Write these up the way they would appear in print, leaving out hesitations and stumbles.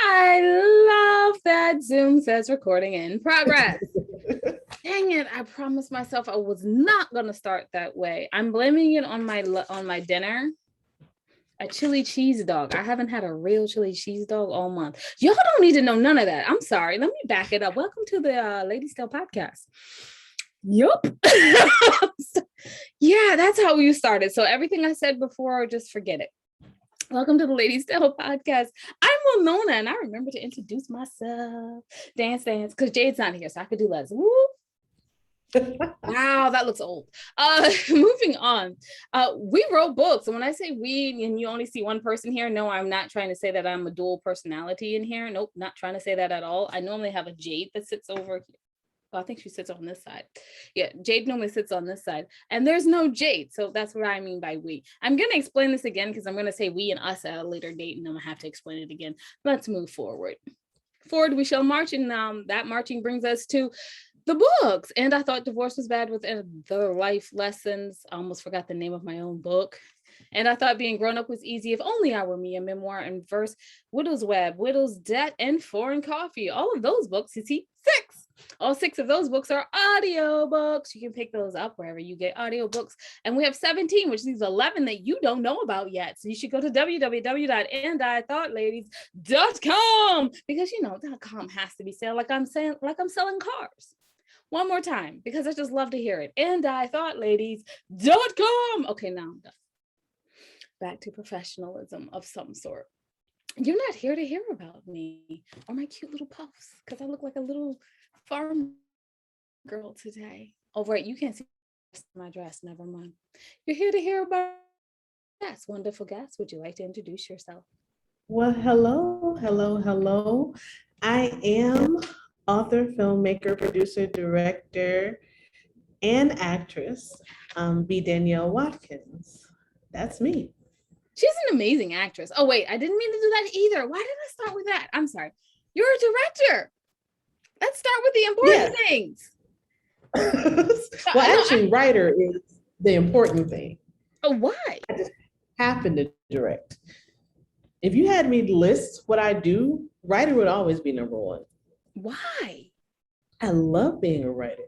I love that Zoom says recording in progress. Dang it, I promised myself I was not going to start that way. I'm blaming it on my dinner. A chili cheese dog. I haven't had a real chili cheese dog all month. Y'all don't need to know none of that. I'm sorry. Let me back it up. Welcome to the Ladies Tale podcast. Yup. Yeah, that's how we started. So everything I said before, just forget it. Welcome to the Ladies Tale podcast. I'm Winona, and I remember to introduce myself. Dance, because Jade's not here, so I could do less. Woo. Wow, that looks old. Moving on. We wrote books. And when I say we, and you only see one person here, no, I'm not trying to say that I'm a dual personality in here. Nope, not trying to say that at all. I normally have a Jade that sits over here. Well, I think she sits on this side. Yeah, Jade normally sits on this side. And there's no Jade. So that's what I mean by we. I'm going to explain this again because I'm going to say we and us at a later date, and I'm going to have to explain it again. Let's move forward. Forward we shall march, and that marching brings us to the books. And I thought divorce was bad with the life lessons. I almost forgot the name of my own book. And I thought being grown up was easy. If only I were me, a memoir and verse, Widow's Web, Widow's Debt, and Foreign Coffee. All of those books, you see, 6. All 6 of those books are audio books. You can pick those up wherever you get audio books. And we have 17, which leaves 11 that you don't know about yet. So you should go to www.andithoughtLadies.com because, you know, .com has to be said like I'm selling cars. One more time, because I just love to hear it. andithoughtLadies.com. Okay, now I'm done. Back to professionalism of some sort. You're not here to hear about me or my cute little puffs because I look like a little farm girl today. Oh, right, you can't see my dress. Never mind. You're here to hear about guests. Wonderful guests. Would you like to introduce yourself? Well, hello. I am author, filmmaker, producer, director, and actress, be Danielle Watkins. That's me. She's an amazing actress. Oh, wait, I didn't mean to do that either. Why did I start with that? I'm sorry. You're a director. Let's start with the important things. Well, actually, writer is the important thing. Oh, why? I just happen to direct. If you had me list what I do, writer would always be number one. Why? I love being a writer.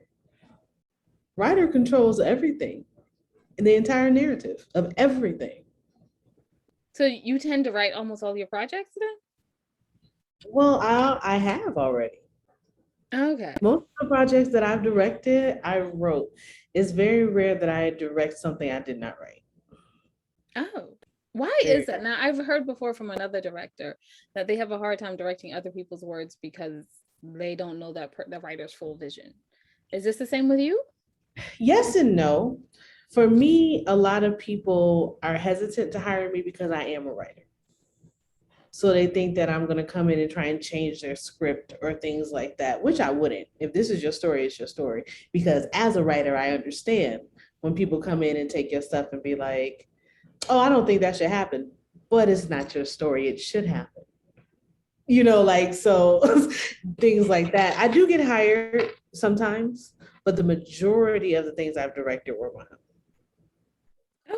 Writer controls everything in the entire narrative of everything. So you tend to write almost all your projects then? Well, I have already. Okay. Most of the projects that I've directed, I wrote. It's very rare that I direct something I did not write. Oh, why is that? Now, I've heard before from another director that they have a hard time directing other people's words because they don't know that the writer's full vision. Is this the same with you? Yes and no. For me, a lot of people are hesitant to hire me because I am a writer. So they think that I'm going to come in and try and change their script or things like that, which I wouldn't. If this is your story, it's your story. Because as a writer, I understand when people come in and take your stuff and be like, oh, I don't think that should happen, but it's not your story. It should happen. You know, like, so things like that. I do get hired sometimes, but the majority of the things I've directed were mine.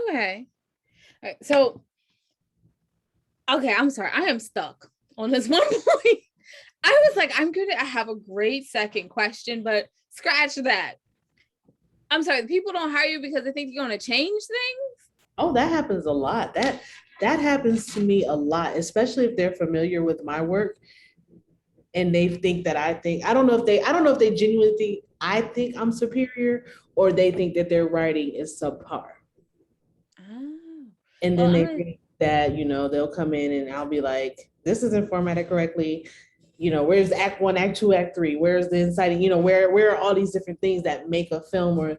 Okay. All right. So, okay, I'm sorry. I am stuck on this one point. I was like, I have a great second question, but scratch that. I'm sorry. People don't hire you because they think you're going to change things? Oh, that happens a lot. That happens to me a lot, especially if they're familiar with my work and they think that I don't know if they genuinely think I think I'm superior or they think that their writing is subpar. Oh. And then they think that, you know, they'll come in and I'll be like, this isn't formatted correctly. You know, where's Act 1, Act 2, Act 3? Where's the inciting? You know, where are all these different things that make a film? Or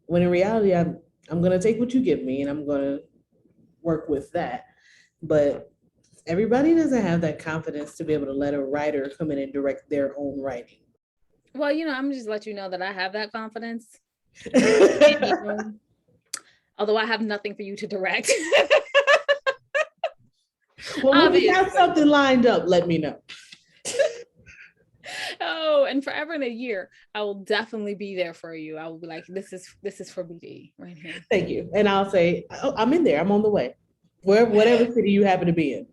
when in reality, I'm going to take what you give me and I'm going to work with that. But everybody doesn't have that confidence to be able to let a writer come in and direct their own writing. Well, you know, I'm just let you know that I have that confidence. Although I have nothing for you to direct. Well, if you have something lined up, let me know. Oh, and forever in a year, I will definitely be there for you. I will be like, this is for BD right here. Thank you. And I'll say, oh, I'm in there. I'm on the way. whatever city you happen to be in.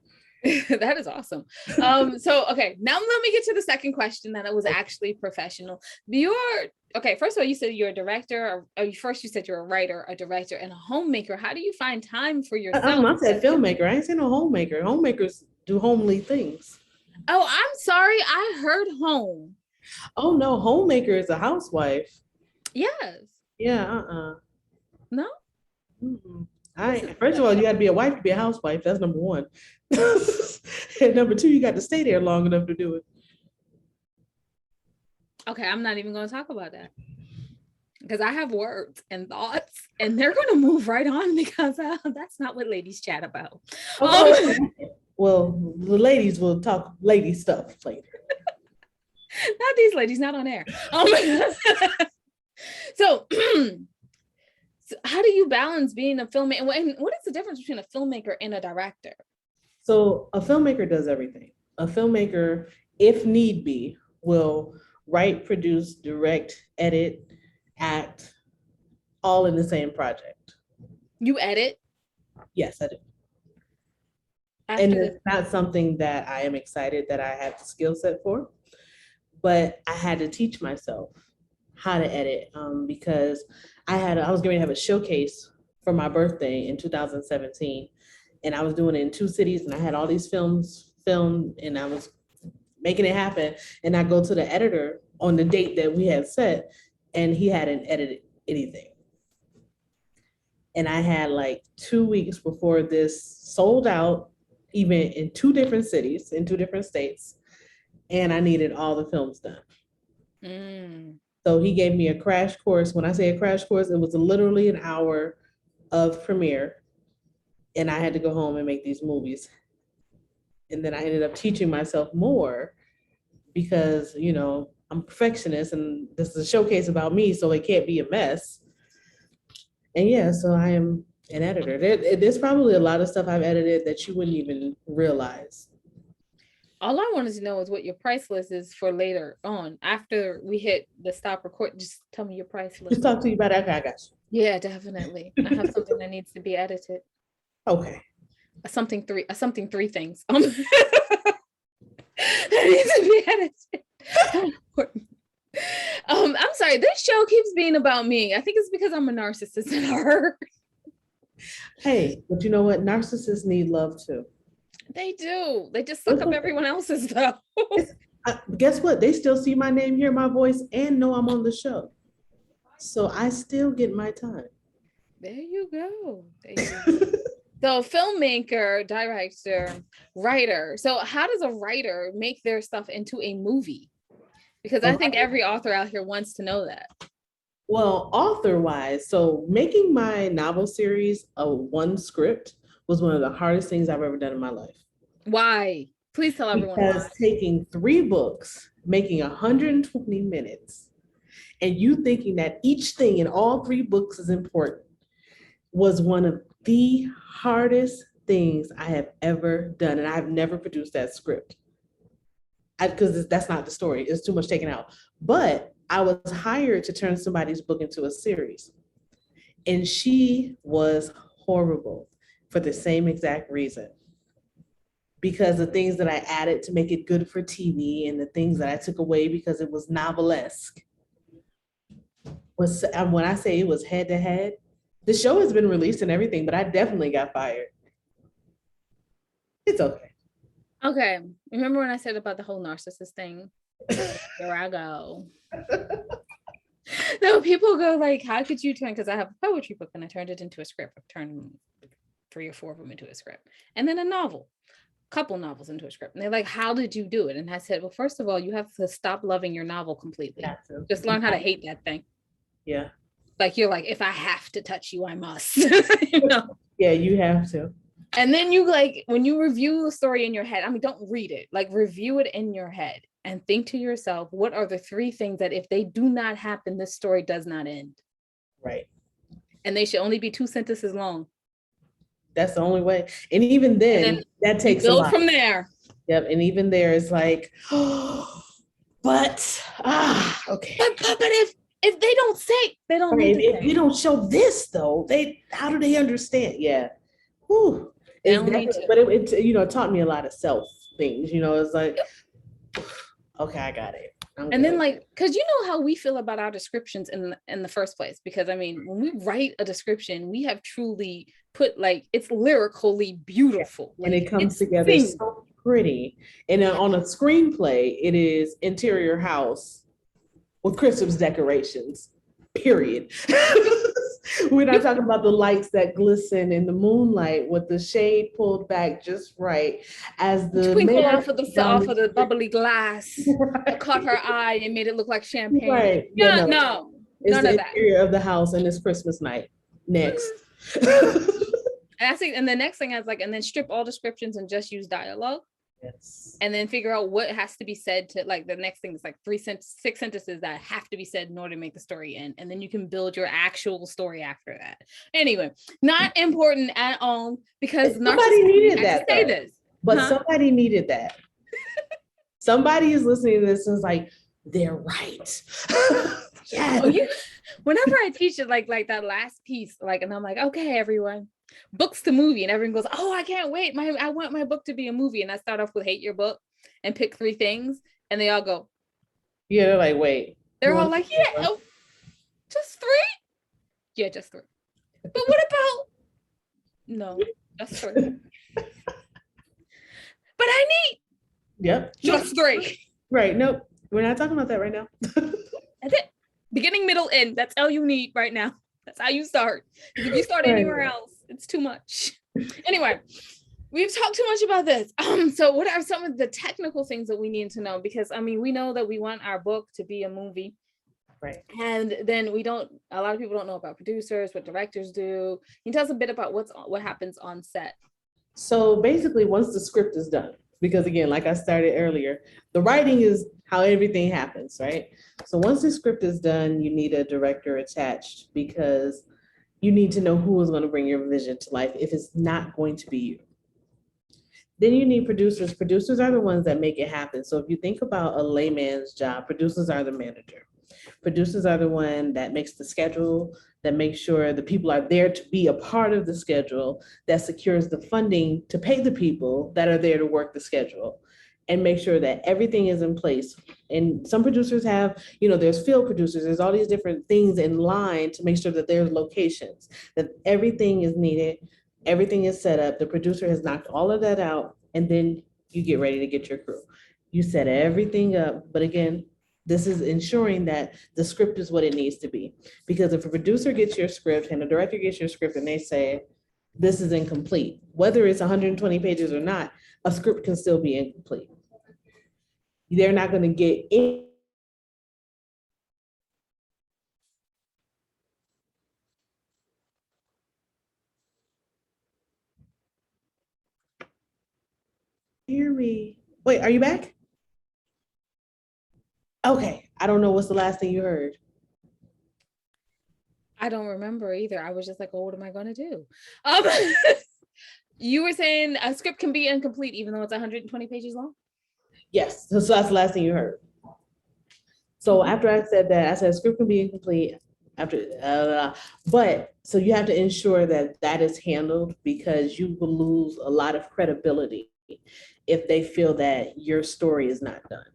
That is awesome. So okay, now let me get to the second question that was actually professional. Okay, first of all, you said you're a director, or first you said you're a writer, a director, and a homemaker. How do you find time for yourself? I said filmmaker. I ain't saying no homemaker. Homemakers do homely things. Oh, I'm sorry. I heard home. Oh no, homemaker is a housewife. Yes. Yeah, No? Mm-mm. First of all, you got to be a wife to be a housewife. That's number one. And number two, you got to stay there long enough to do it. Okay, I'm not even going to talk about that because I have words and thoughts, and they're going to move right on because that's not what ladies chat about. Well, the ladies will talk lady stuff later. Not these ladies, not on air. So how do you balance being a filmmaker? And what is the difference between a filmmaker and a director? So a filmmaker does everything. A filmmaker, if need be, will write, produce, direct, edit, act, all in the same project. You edit? Yes, I do. And it's not something that I am excited that I have the skill set for, but I had to teach myself how to edit because I was going to have a showcase for my birthday in 2017, and I was doing it in 2 cities, and I had all these films filmed, and I was making it happen. And I go to the editor on the date that we had set, and he hadn't edited anything. And I had like 2 weeks before this sold out event in 2 different cities, in 2 different states, and I needed all the films done. So he gave me a crash course. When I say a crash course, it was literally an hour of premiere, and I had to go home and make these movies. And then I ended up teaching myself more because, you know, I'm a perfectionist, and this is a showcase about me, so it can't be a mess. And yeah, so I am an editor. There's probably a lot of stuff I've edited that you wouldn't even realize. All I wanted to know is what your price list is for later on. After we hit the stop record, just tell me your price list. Just talk to you about that. Okay, I got you. Yeah, definitely. I have something that needs to be edited. Okay. Something three things. That needs to be edited. I'm sorry, this show keeps being about me. I think it's because I'm a narcissist and her. Hey, but you know what? Narcissists need love too. They do. They just suck up everyone else's though. Guess what? They still see my name, hear my voice, and know I'm on the show. So I still get my time. There you go. So filmmaker, director, writer. So how does a writer make their stuff into a movie? Because I think every author out here wants to know that. Well, author-wise, so making my novel series a 1 script was one of the hardest things I've ever done in my life. Why? Please tell everyone because why. Taking 3 books, making 120 minutes, and you thinking that each thing in all 3 books is important was one of the hardest things I have ever done. And I've never produced that script. Because that's not the story. It's too much taken out. But I was hired to turn somebody's book into a series. And she was horrible for the same exact reason. Because the things that I added to make it good for TV and the things that I took away because it was novelesque. When I say it was head to head, the show has been released and everything, but I definitely got fired. It's okay. Okay. Remember when I said about the whole narcissist thing? Here I go. No, people go like, how could you turn, because I have a poetry book and I turned it into a script. I've turned 3 or 4 of them into a script. And then a couple novels into a script. And they're like, how did you do it? And I said, well, first of all, you have to stop loving your novel completely. Just learn how to hate that thing. Yeah. Like, you're like, if I have to touch you, I must. You know? Yeah, you have to. And then you like, when you review the story in your head, I mean, don't read it, like review it in your head and think to yourself, what are the 3 things that if they do not happen, this story does not end? Right. And they should only be 2 sentences long. That's the only way. And even then that takes a lot. From there. Yep. And even there is like, oh, but, okay. But if they don't say, they don't need to say. If you don't show this though, how do they understand? Yeah. Whew. It's Down me definitely, too. but it taught me a lot of self things. It's like, okay, I got it. I'm And then good. like, because you know how we feel about our descriptions in the first place. Because I mean, when we write a description, we have truly put like it's lyrically beautiful. And Like it comes it's together sing. so pretty. And then on a screenplay, it is interior house with Christmas decorations, period. We're not talking about the lights that glisten in the moonlight with the shade pulled back just right as the Twinkle mayor off of the down off the of the street. bubbly glass that Right. caught her eye and made it look like champagne. Right. Yeah, Yeah, no. no, It's none of the that. interior of the house and it's Christmas night. Next. Mhm. And I think, and the next thing I was like, and then strip all descriptions and just use dialogue. Yes. And then figure out what has to be said to like the next thing is like six sentences that have to be said in order to make the story end. And then you can build your actual story after that. Anyway, not important at all because Somebody needed that say though. this. But Huh? somebody needed that. Somebody is listening to this and is like, they're right. Yeah. Oh, whenever I teach it like that last piece, like, and I'm like, okay, everyone, books to movie, and everyone goes, oh, I can't wait. I want my book to be a movie. And I start off with hate your book and pick 3 things, and they all go, Yeah, they're like, wait. they're all like, yeah, oh, just 3? Yeah, just 3. But what about no, just 3. But I need Yep. just 3. Right. Nope. We're not talking about that right now. That's it. Beginning, middle, end. That's all you need right now. That's how you start. Because if you start anywhere else, it's too much. Anyway, we've talked too much about this. So what are some of the technical things that we need to know? Because I mean, we know that we want our book to be a movie. Right. And then a lot of people don't know about producers, what directors do. Can you tell us a bit about what happens on set? So basically, once the script is done, because again, like I started earlier, the writing is how everything happens, right? So once the script is done, you need a director attached because you need to know who is going to bring your vision to life if it's not going to be you. Then you need producers. Producers are the ones that make it happen. So if you think about a layman's job, producers are the manager. Producers are the one that makes the schedule, that makes sure the people are there to be a part of the schedule, that secures the funding to pay the people that are there to work the schedule and make sure that everything is in place. And some producers have, there's field producers, there's all these different things in line to make sure that there's locations, that everything is needed, everything is set up. The producer has knocked all of that out, and then you get ready to get your crew. You set everything up, but again, this is ensuring that the script is what it needs to be. Because if a producer gets your script and a director gets your script and they say, this is incomplete, whether it's 120 pages or not, a script can still be incomplete. They're not going to get in. Hear me. Wait, are you back? Okay. I don't know what's the last thing you heard. I don't remember either. I was just like, oh, what am I going to do? You were saying a script can be incomplete even though it's 120 pages long? Yes. So that's the last thing you heard. So after I said that, I said script can be incomplete but so you have to ensure that that is handled because you will lose a lot of credibility if they feel that your story is not done.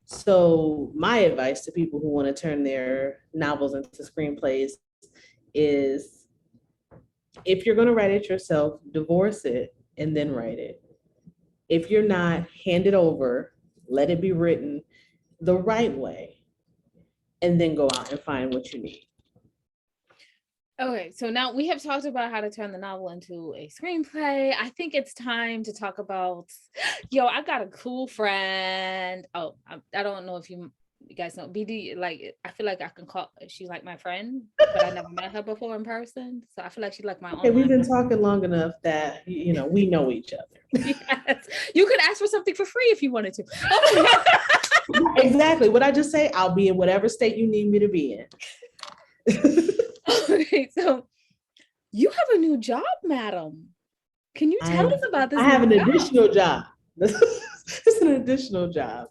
So my advice to people who want to turn their novels into screenplays is if you're going to write it yourself, divorce it and then write it. If you're not, hand it over, let it be written the right way, and then go out and find what you need. Okay, so now we have talked about how to turn the novel into a screenplay. I think it's time to talk about, I got a cool friend. Oh, I don't know if you guys know BD. Like, I feel like I can call. She's like my friend, but I never met her before in person. So I feel like she's like my Okay, online. we've been talking long enough that we know each other. Yes, you could ask for something for free if you wanted to. Exactly. What I just say, I'll be in whatever state you need me to be in. Okay, so you have a new job, madam. Can you tell us about this? I have an additional job. It's an additional job.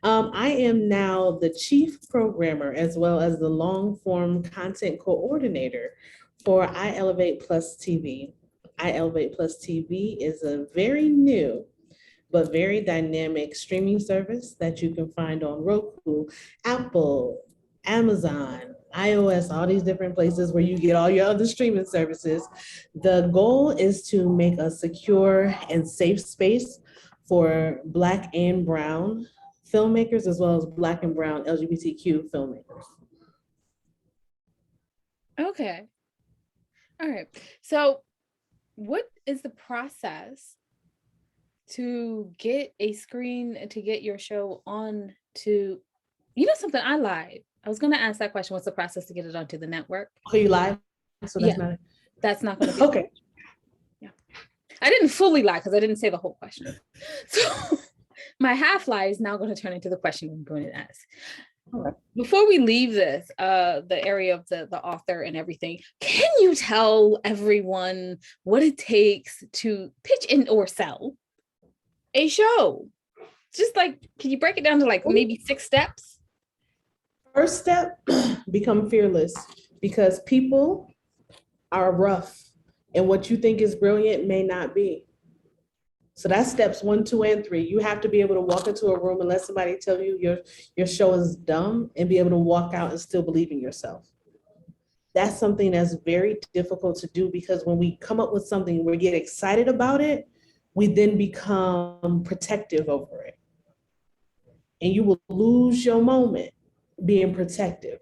I am now the chief programmer as well as the long form content coordinator for I Elevate Plus TV. I Elevate Plus TV is a very new but very dynamic streaming service that you can find on Roku, Apple, Amazon, iOS, all these different places where you get all your other streaming services. The goal is to make a secure and safe space for Black and Brown filmmakers, as well as Black and Brown LGBTQ filmmakers. Okay. All right. So what is the process to get your show on to, something, I lied. I was going to ask that question. What's the process to get it onto the network? Oh, you lied? So that's not going to be okay. Yeah. I didn't fully lie because I didn't say the whole question. So my half lie is now going to turn into the question I'm going to ask. Okay. Before we leave this, the area of the author and everything, can you tell everyone what it takes to pitch in or sell a show? Just like, can you break it down to like maybe 6 steps? First step, become fearless, because people are rough and what you think is brilliant may not be. So that's steps 1, 2, and 3. You have to be able to walk into a room and let somebody tell you your show is dumb and be able to walk out and still believe in yourself. That's something that's very difficult to do, because when we come up with something, we get excited about it, we then become protective over it. And you will lose your moment being protective.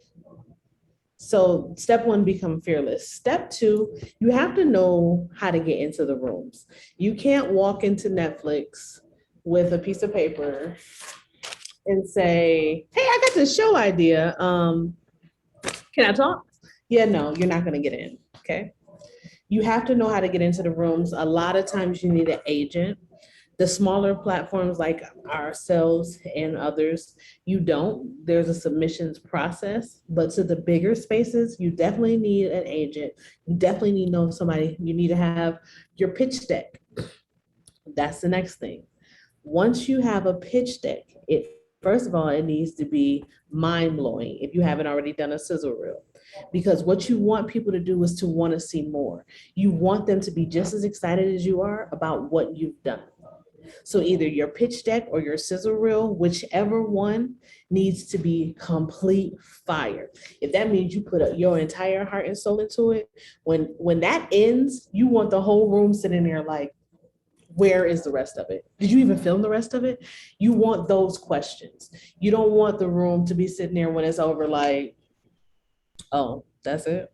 So step 1, become fearless. Step 2, you have to know how to get into the rooms. You can't walk into Netflix with a piece of paper and say, hey, I got this show idea. Can I talk? Yeah, no, you're not going to get in. Okay. You have to know how to get into the rooms. A lot of times you need an agent. The smaller platforms like ourselves and others, you don't. There's a submissions process, but to the bigger spaces, you definitely need an agent. You definitely need to know somebody. You need to have your pitch deck. That's the next thing. Once you have a pitch deck, first of all, it needs to be mind-blowing if you haven't already done a sizzle reel. Because what you want people to do is to want to see more. You want them to be just as excited as you are about what you've done. So either your pitch deck or your sizzle reel, whichever one, needs to be complete fire. If that means you put your entire heart and soul into it, when that ends, you want the whole room sitting there like, where is the rest of it? Did you even film the rest of it? You want those questions. You don't want the room to be sitting there when it's over like, oh, that's it.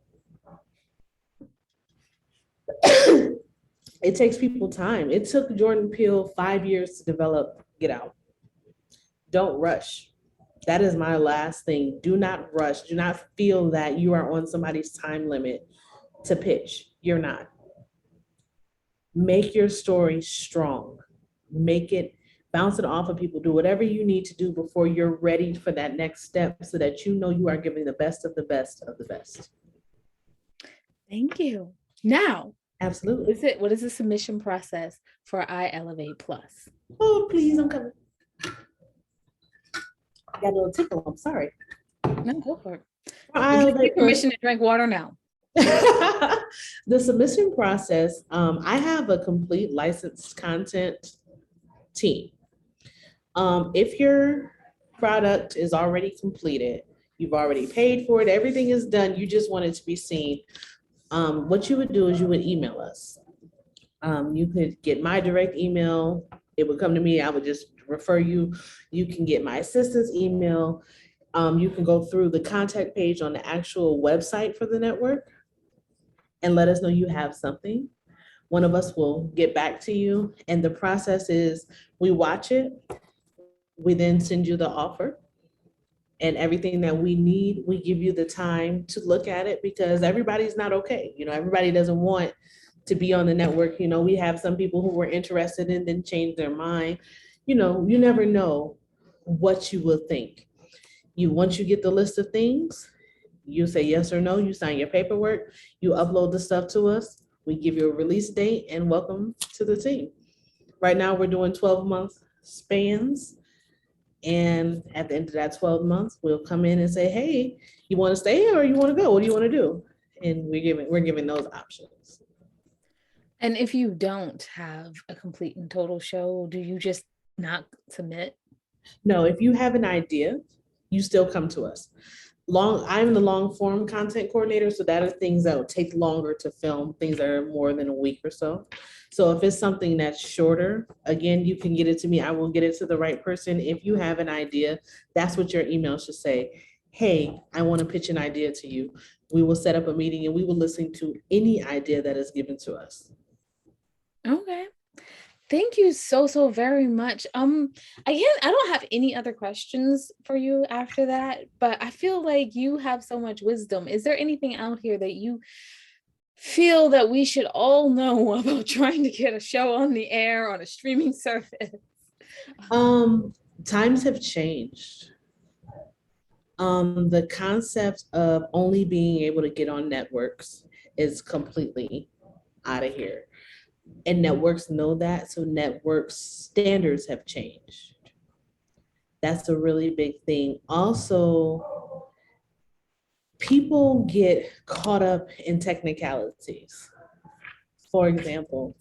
It takes people time. It took Jordan Peele 5 years to develop Get Out. Don't rush. That is my last thing. Do not rush. Do not feel that you are on somebody's time limit to pitch. You're not. Make your story strong. Make it, bounce it off of people. Do whatever you need to do before you're ready for that next step, so that you know you are giving the best of the best of the best. Thank you. Now, absolutely. What is the submission process for I Elevate Plus? Oh, please, I'm coming. I got a little tickle. I'm sorry. No, go for it. I give permission to drink water now. The submission process, I have a complete licensed content team. If your product is already completed, you've already paid for it, everything is done, you just want it to be seen, what you would do is you would email us. You could get my direct email. It would come to me. I would just refer you. You can get my assistant's email. You can go through the contact page on the actual website for the network and let us know you have something. One of us will get back to you. And the process is, we watch it. We then send you the offer. And everything that we need, we give you the time to look at it, because everybody's not okay. Everybody doesn't want to be on the network. We have some people who were interested and then change their mind. You never know what you will think. Once you get the list of things, you say yes or no, you sign your paperwork, you upload the stuff to us, we give you a release date, and welcome to the team. Right now we're doing 12-month spans. And at the end of that 12 months, we'll come in and say, hey, you want to stay or you want to go? What do you want to do? And we're giving those options. And if you don't have a complete and total show, do you just not submit? No, if you have an idea, you still come to us. I'm the long form content coordinator, so that are things that will take longer to film, things that are more than a week or so. So if it's something that's shorter, again, you can get it to me. I will get it to the right person. If you have an idea, that's what your email should say. Hey, I want to pitch an idea to you. We will set up a meeting and we will listen to any idea that is given to us. Okay. Thank you so very much. Again, I don't have any other questions for you after that, but I feel like you have so much wisdom. Is there anything out here that you feel that we should all know about trying to get a show on the air on a streaming service? Times have changed. The concept of only being able to get on networks is completely out of here. And networks know that, so network standards have changed. That's a really big thing. Also, people get caught up in technicalities. For example,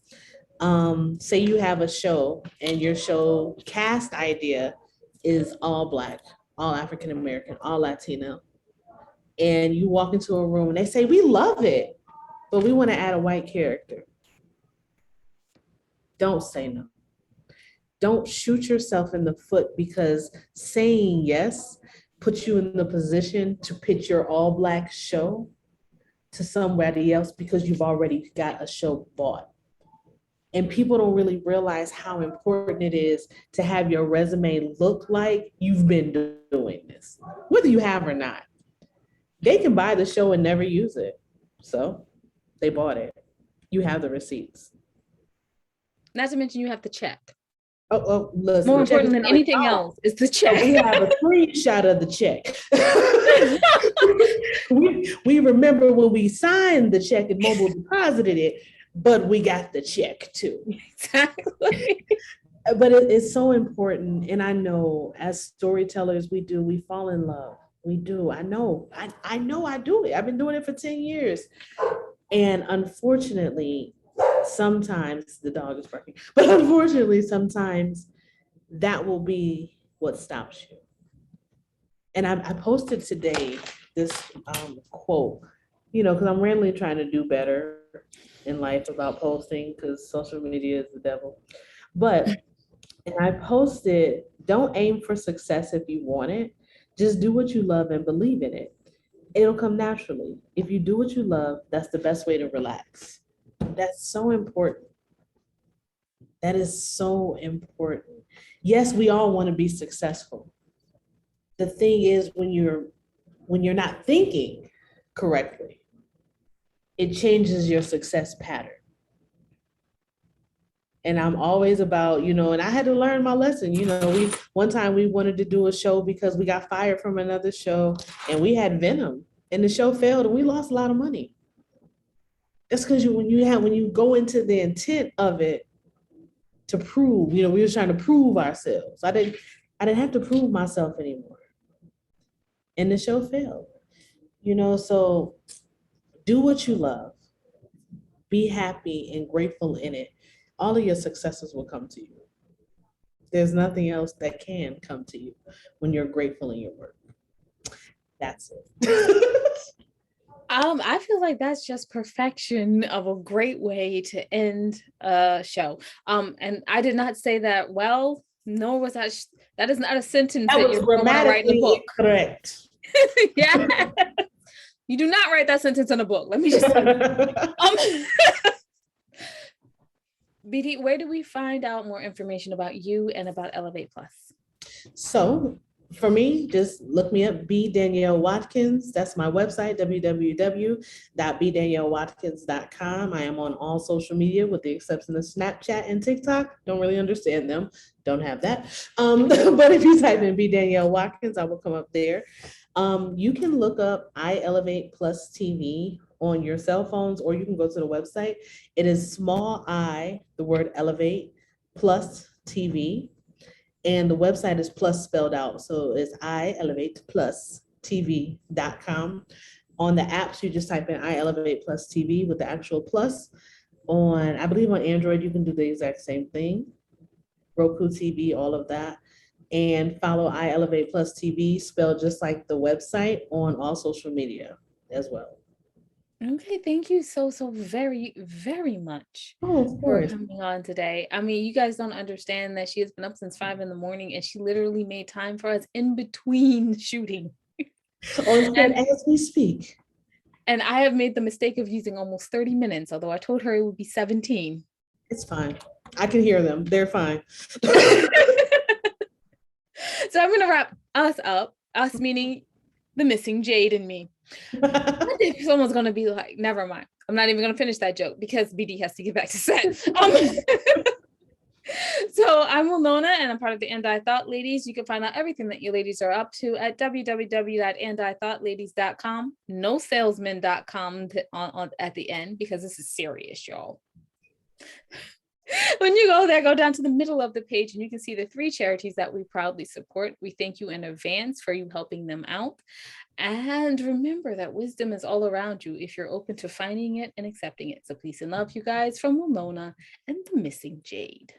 say you have a show and your show cast idea is all Black, all African American, all Latino. And you walk into a room and they say, we love it, but we want to add a white character. Don't say no. Don't shoot yourself in the foot, because saying yes puts you in the position to pitch your all Black show to somebody else because you've already got a show bought. And people don't really realize how important it is to have your resume look like you've been doing this, whether you have or not. They can buy the show and never use it. So they bought it. You have the receipts. Not to mention you have to check. Oh, listen. More important than anything else is the check. So we have a screenshot of the check. we remember when we signed the check and mobile deposited it, but we got the check too. Exactly. But it's so important. And I know as storytellers, we fall in love. We do. I know I do it. I've been doing it for 10 years. And unfortunately, sometimes the dog is barking, but unfortunately, sometimes that will be what stops you. And I posted today this quote, because I'm randomly trying to do better in life about posting, because social media is the devil. But and I posted, don't aim for success if you want it. Just do what you love and believe in it. It'll come naturally. If you do what you love, that's the best way to relax. That's so important. That is so important. Yes, we all want to be successful. The thing is, when you're not thinking correctly, it changes your success pattern. And I'm always about, and I had to learn my lesson. One time we wanted to do a show because we got fired from another show and we had Venom and the show failed and we lost a lot of money. That's because when you go into the intent of it to prove, we were trying to prove ourselves. I didn't have to prove myself anymore. And the show failed. So do what you love. Be happy and grateful in it. All of your successes will come to you. There's nothing else that can come to you when you're grateful in your work. That's it. I feel like that's just perfection of a great way to end a show. And I did not say that well, nor was that is not a sentence that you're going to write in a book. Correct. Yeah. You do not write that sentence in a book. Let me just BD, where do we find out more information about you and about Elevate Plus? So for me, just look me up, B. Danielle Watkins. That's my website, www.bdaniellewatkins.com. I am on all social media with the exception of Snapchat and TikTok. Don't really understand them. Don't have that. But if you type in B. Danielle Watkins, I will come up there. You can look up I Elevate Plus TV on your cell phones, or you can go to the website. It is small I, the word elevate, plus TV. And the website is plus spelled out. So it's I Elevate Plus TV.com. On the apps, you just type in I Elevate Plus TV with the actual plus. I believe on Android, you can do the exact same thing. Roku TV, all of that. And follow I Elevate Plus TV, spelled just like the website, on all social media as well. Okay, thank you so very, very much Oh, of for course. coming on today. I mean, you guys don't understand that she has been up since 5 in the morning and she literally made time for us in between shooting. On set And as we speak. and I have made the mistake of using almost 30 minutes, although I told her it would be 17. It's fine. I can hear them. They're fine. So I'm gonna wrap us up, us meaning the missing Jade and me. I think someone's gonna be like, never mind. I'm not even gonna finish that joke because BD has to get back to set. So I'm Winona and I'm part of the And I Thought Ladies. You can find out everything that you ladies are up to at www.andithoughladies.com. No salesman.com at the end because this is serious, y'all. When you go there, go down to the middle of the page and you can see the 3 charities that we proudly support. We thank you in advance for you helping them out. And remember that wisdom is all around you if you're open to finding it and accepting it. So peace and love, you guys, from Winona and the missing Jade.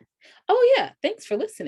Oh yeah, thanks for listening.